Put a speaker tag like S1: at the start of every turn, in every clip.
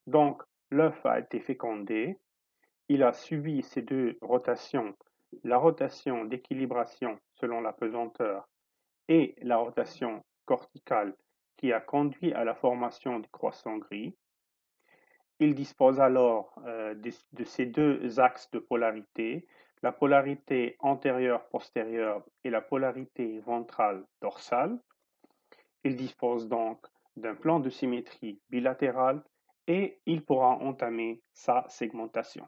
S1: Donc, l'œuf a été fécondé, il a subi ces deux rotations, la rotation d'équilibration selon la pesanteur et la rotation corticale qui a conduit à la formation du croissant gris. Il dispose alors de ces deux axes de polarité, la polarité antérieure-postérieure et la polarité ventrale-dorsale. Il dispose donc d'un plan de symétrie bilatéral et il pourra entamer sa segmentation.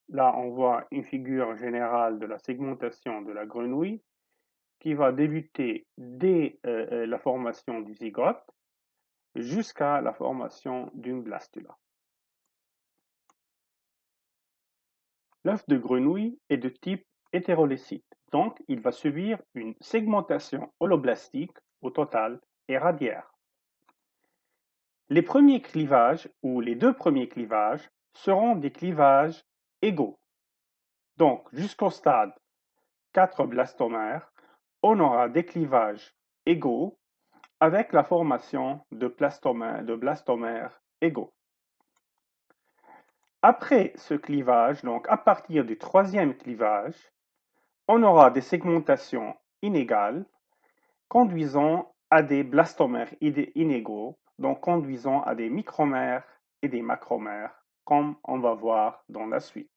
S1: Là, on voit une figure générale de la segmentation de la grenouille qui va débuter dès la formation du zygote jusqu'à la formation d'une blastula. L'œuf de grenouille est de type hétérolycite, donc il va subir une segmentation holoblastique au total et radiaire. Les premiers clivages, ou les deux premiers clivages, seront des clivages égaux. Donc, jusqu'au stade 4 blastomères, on aura des clivages égaux avec la formation de blastomères égaux. Après ce clivage, donc à partir du troisième clivage, on aura des segmentations inégales conduisant à des blastomères inégaux, donc conduisant à des micromères et des macromères, comme on va voir dans la suite.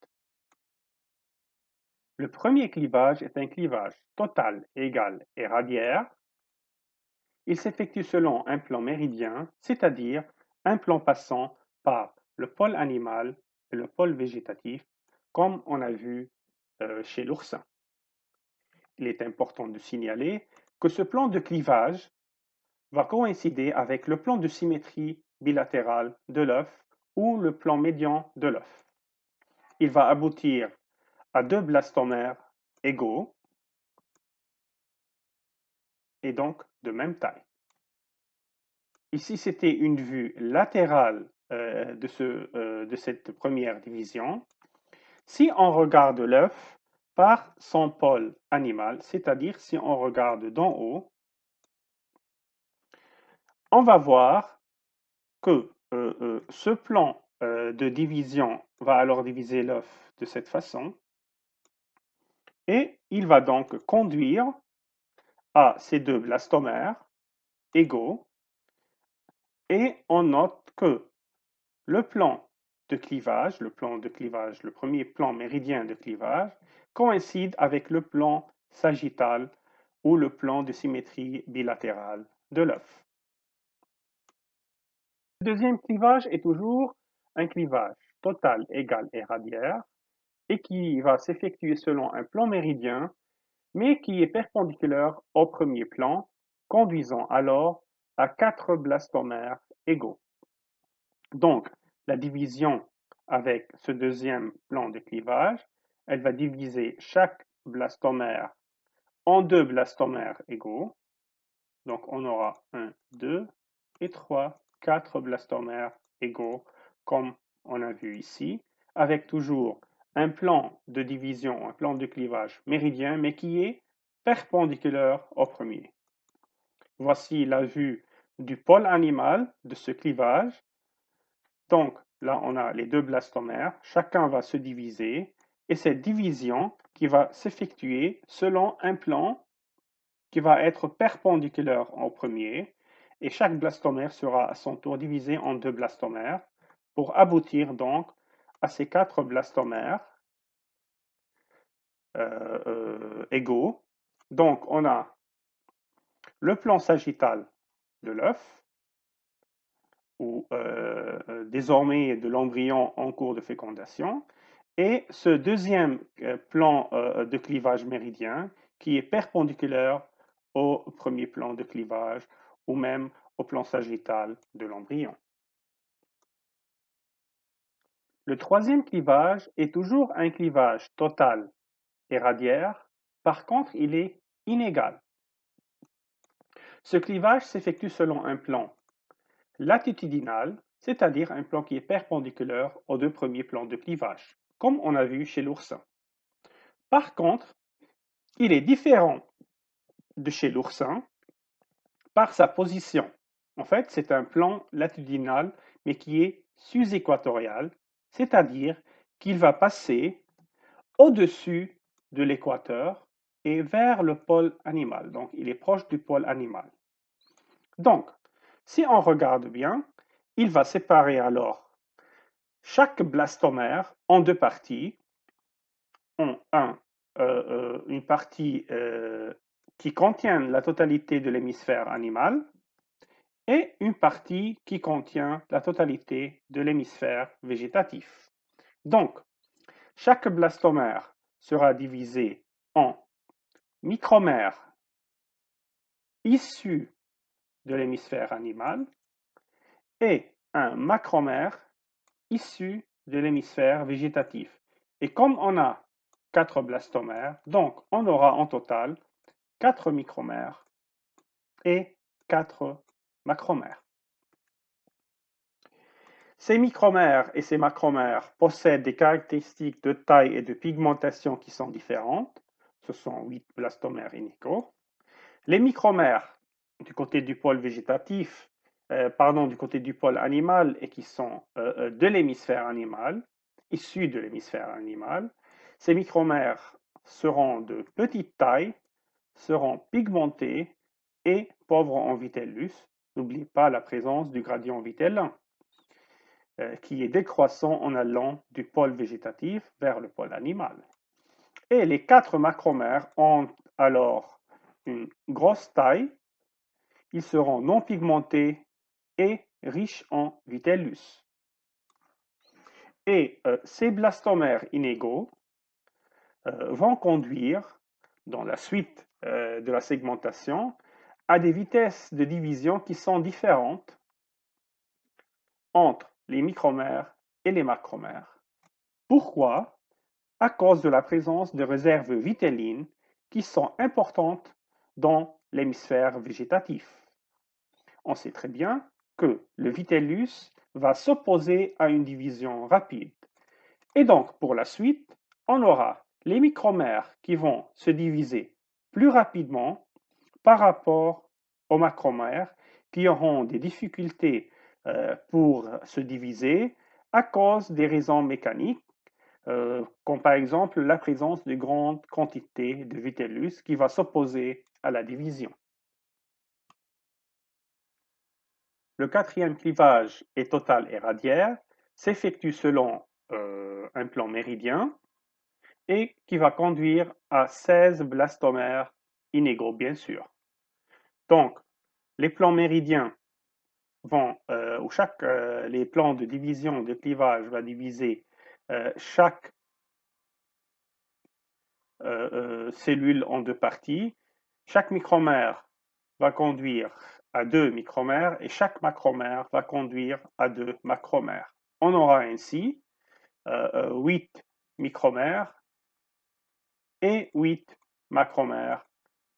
S1: Le premier clivage est un clivage total, égal et radiaire. Il s'effectue selon un plan méridien, c'est-à-dire un plan passant par le pôle animal et le pôle végétatif, comme on a vu chez l'oursin. Il est important de signaler que ce plan de clivage va coïncider avec le plan de symétrie bilatérale de l'œuf ou le plan médian de l'œuf. Il va aboutir à deux blastomères égaux et donc de même taille. Ici, c'était une vue latérale de cette première division. Si on regarde l'œuf par son pôle animal, c'est-à-dire si on regarde d'en haut, on va voir que ce plan de division va alors diviser l'œuf de cette façon et il va donc conduire à ces deux blastomères égaux et on note que le plan de clivage, le premier plan méridien de clivage, coïncide avec le plan sagittal ou le plan de symétrie bilatérale de l'œuf. Le deuxième clivage est toujours un clivage total, égal et radiaire et qui va s'effectuer selon un plan méridien, mais qui est perpendiculaire au premier plan, conduisant alors à 4 blastomères égaux. Donc, la division avec ce deuxième plan de clivage, elle va diviser chaque blastomère en deux blastomères égaux. Donc, on aura 1, 2 et 3, 4 blastomères égaux, comme on a vu ici, avec toujours un plan de division, un plan de clivage méridien, mais qui est perpendiculaire au premier. Voici la vue du pôle animal de ce clivage. Donc, là, on a les deux blastomères, chacun va se diviser, et cette division qui va s'effectuer selon un plan qui va être perpendiculaire au premier, et chaque blastomère sera à son tour divisé en deux blastomères, pour aboutir donc à ces 4 blastomères égaux. Donc, on a le plan sagittal de l'œuf, ou désormais de l'embryon en cours de fécondation, et ce deuxième plan de clivage méridien qui est perpendiculaire au premier plan de clivage ou même au plan sagittal de l'embryon. Le troisième clivage est toujours un clivage total et radiaire, par contre il est inégal. Ce clivage s'effectue selon un plan latitudinal, c'est-à-dire un plan qui est perpendiculaire aux deux premiers plans de clivage, comme on a vu chez l'oursin. Par contre, il est différent de chez l'oursin par sa position. En fait, c'est un plan latitudinal, mais qui est sus-équatorial, c'est-à-dire qu'il va passer au-dessus de l'équateur et vers le pôle animal. Donc, il est proche du pôle animal. Donc, si on regarde bien, il va séparer alors chaque blastomère en deux parties. Une partie qui contient la totalité de l'hémisphère animal et une partie qui contient la totalité de l'hémisphère végétatif. Donc, chaque blastomère sera divisé en micromères issus de l'hémisphère animal et un macromère issu de l'hémisphère végétatif. Et comme on a 4 blastomères, donc on aura en total 4 micromères et 4 macromères. Ces micromères et ces macromères possèdent des caractéristiques de taille et de pigmentation qui sont différentes. Ce sont 8 blastomères inégaux. Les micromères du côté du pôle végétatif, du côté du pôle animal et qui sont de l'hémisphère animal, issus de l'hémisphère animal, ces micromères seront de petite taille, seront pigmentés et pauvres en vitellus. N'oubliez pas la présence du gradient vitellin qui est décroissant en allant du pôle végétatif vers le pôle animal. Et les 4 macromères ont alors une grosse taille, ils seront non pigmentés et riches en vitellus. Et ces blastomères inégaux vont conduire, dans la suite de la segmentation, à des vitesses de division qui sont différentes entre les micromères et les macromères. Pourquoi? À cause de la présence de réserves vitellines qui sont importantes dans l'hémisphère végétatif. On sait très bien que le vitellus va s'opposer à une division rapide. Et donc, pour la suite, on aura les micromères qui vont se diviser plus rapidement par rapport aux macromères qui auront des difficultés pour se diviser à cause des raisons mécaniques, comme par exemple la présence de grandes quantités de vitellus qui va s'opposer à la division. Le quatrième clivage est total et radiaire, s'effectue selon un plan méridien et qui va conduire à 16 blastomères inégaux, bien sûr. Donc, les plans méridiens vont, où les plans de division de clivage va diviser chaque cellule en deux parties. Chaque micromère va conduire à 2 micromères et chaque macromère va conduire à 2 macromères. On aura ainsi 8 micromères et 8 macromères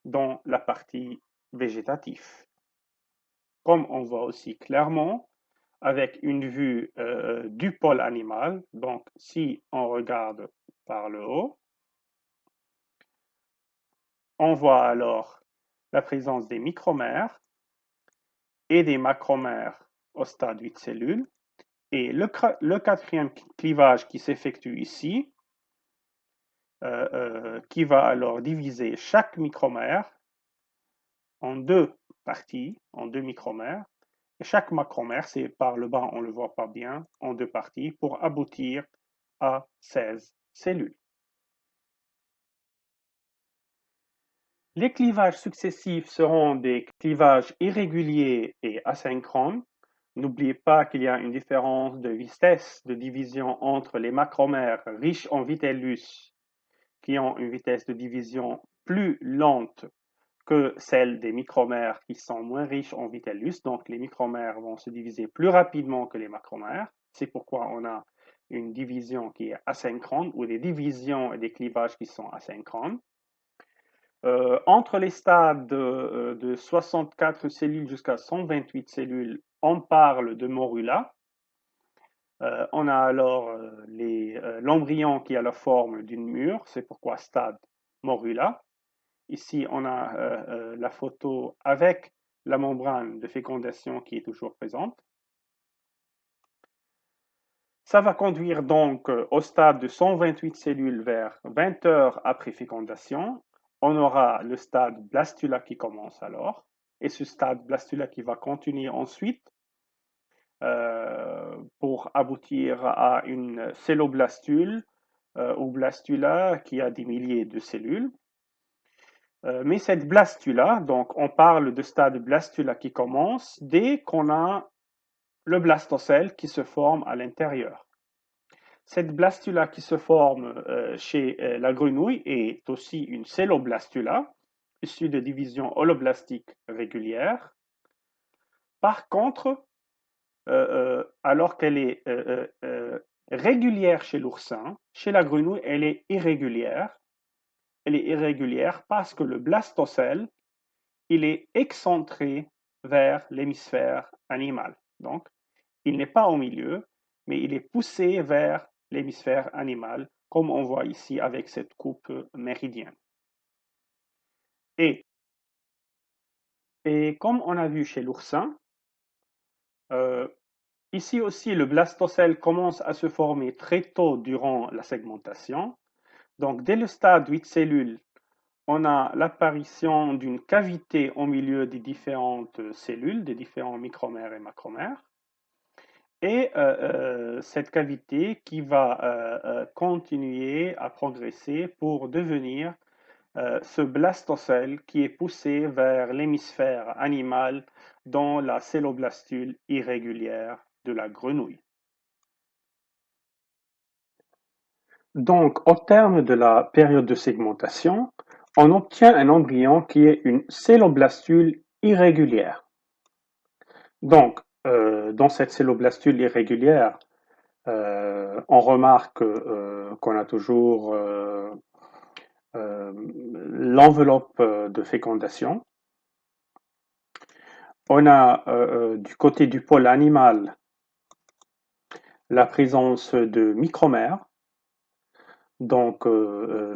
S1: dans la partie végétative. Comme on voit aussi clairement avec une vue du pôle animal, donc si on regarde par le haut, on voit alors la présence des micromères et des macromères au stade 8 cellules. Et le quatrième clivage qui s'effectue ici, qui va alors diviser chaque micromère en deux parties, en deux micromères. Et chaque macromère, c'est par le bas, on ne le voit pas bien, en deux parties pour aboutir à 16 cellules. Les clivages successifs seront des clivages irréguliers et asynchrones. N'oubliez pas qu'il y a une différence de vitesse de division entre les macromères riches en vitellus qui ont une vitesse de division plus lente que celle des micromères qui sont moins riches en vitellus. Donc, les micromères vont se diviser plus rapidement que les macromères. C'est pourquoi on a une division qui est asynchrone ou des divisions et des clivages qui sont asynchrones. Entre les stades de 64 cellules jusqu'à 128 cellules, on parle de morula. On a alors l'embryon qui a la forme d'une mûre, c'est pourquoi stade morula. Ici, on a la photo avec la membrane de fécondation qui est toujours présente. Ça va conduire donc au stade de 128 cellules vers 20 heures après fécondation. On aura le stade blastula qui commence alors, et ce stade blastula qui va continuer ensuite pour aboutir à une celloblastule ou blastula qui a des milliers de cellules. Mais cette blastula, donc on parle de stade blastula qui commence dès qu'on a le blastocèle qui se forme à l'intérieur. Cette blastula qui se forme chez la grenouille est aussi une celloblastula, issue de division holoblastique régulière. Par contre, alors qu'elle est régulière chez l'oursin, chez la grenouille, elle est irrégulière. Elle est irrégulière parce que le blastocèle, il est excentré vers l'hémisphère animal. Donc, il n'est pas au milieu, mais il est poussé vers l'hémisphère animal, comme on voit ici avec cette coupe méridienne. Et comme on a vu chez l'oursin, ici aussi le blastocèle commence à se former très tôt durant la segmentation. Donc, dès le stade 8 cellules, on a l'apparition d'une cavité au milieu des différentes cellules, des différents micromères et macromères. Et cette cavité qui va continuer à progresser pour devenir ce blastocèle qui est poussé vers l'hémisphère animal dans la celloblastule irrégulière de la grenouille. Donc, au terme de la période de segmentation, on obtient un embryon qui est une celloblastule irrégulière. Donc, dans cette celloblastule irrégulière, on remarque qu'on a toujours l'enveloppe de fécondation. On a du côté du pôle animal la présence de micromères. Donc,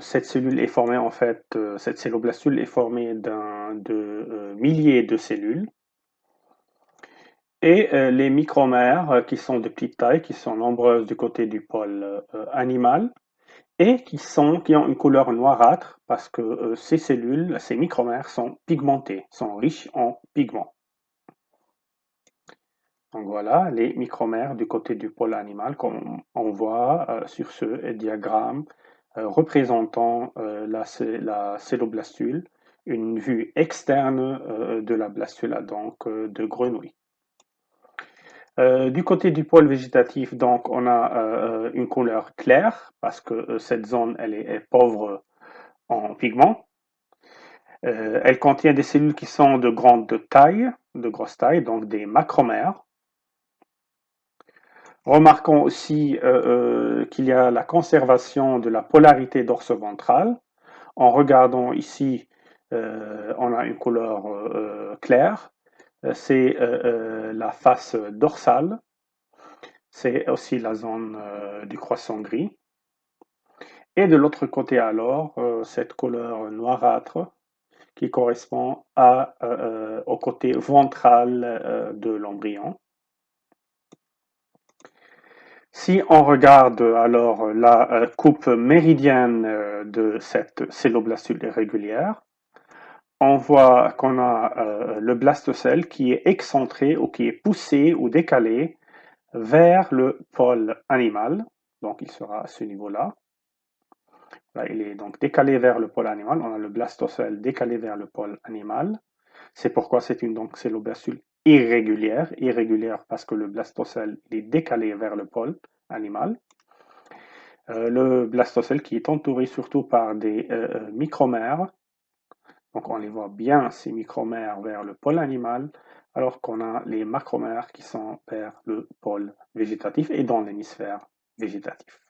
S1: cette cellule est formée en fait, cette celloblastule est formée de milliers de cellules. Et les micromères qui sont de petite taille, qui sont nombreuses du côté du pôle animal et qui ont une couleur noirâtre parce que ces cellules, ces micromères sont pigmentées, sont riches en pigments. Donc voilà les micromères du côté du pôle animal comme on voit sur ce diagramme représentant la celloblastule, une vue externe de la blastula donc de grenouille. Du côté du pôle végétatif, donc, on a une couleur claire parce que cette zone elle est pauvre en pigments. Elle contient des cellules qui sont de grande taille, de grosse taille, donc des macromères. Remarquons aussi qu'il y a la conservation de la polarité dorso-ventrale. En regardant ici, on a une couleur claire. C'est la face dorsale. C'est aussi la zone du croissant gris. Et de l'autre côté alors, cette couleur noirâtre qui correspond au côté ventral de l'embryon. Si on regarde alors la coupe méridienne de cette celloblastule irrégulière, on voit qu'on a le blastocèle qui est excentré ou qui est poussé ou décalé vers le pôle animal, donc il sera à ce niveau-là. Là, il est donc décalé vers le pôle animal, on a le blastocèle décalé vers le pôle animal. C'est pourquoi c'est une donc celloblastule irrégulière parce que le blastocèle est décalé vers le pôle animal. Le blastocèle qui est entouré surtout par des micromères, donc on les voit bien ces micromères vers le pôle animal, alors qu'on a les macromères qui sont vers le pôle végétatif et dans l'hémisphère végétatif.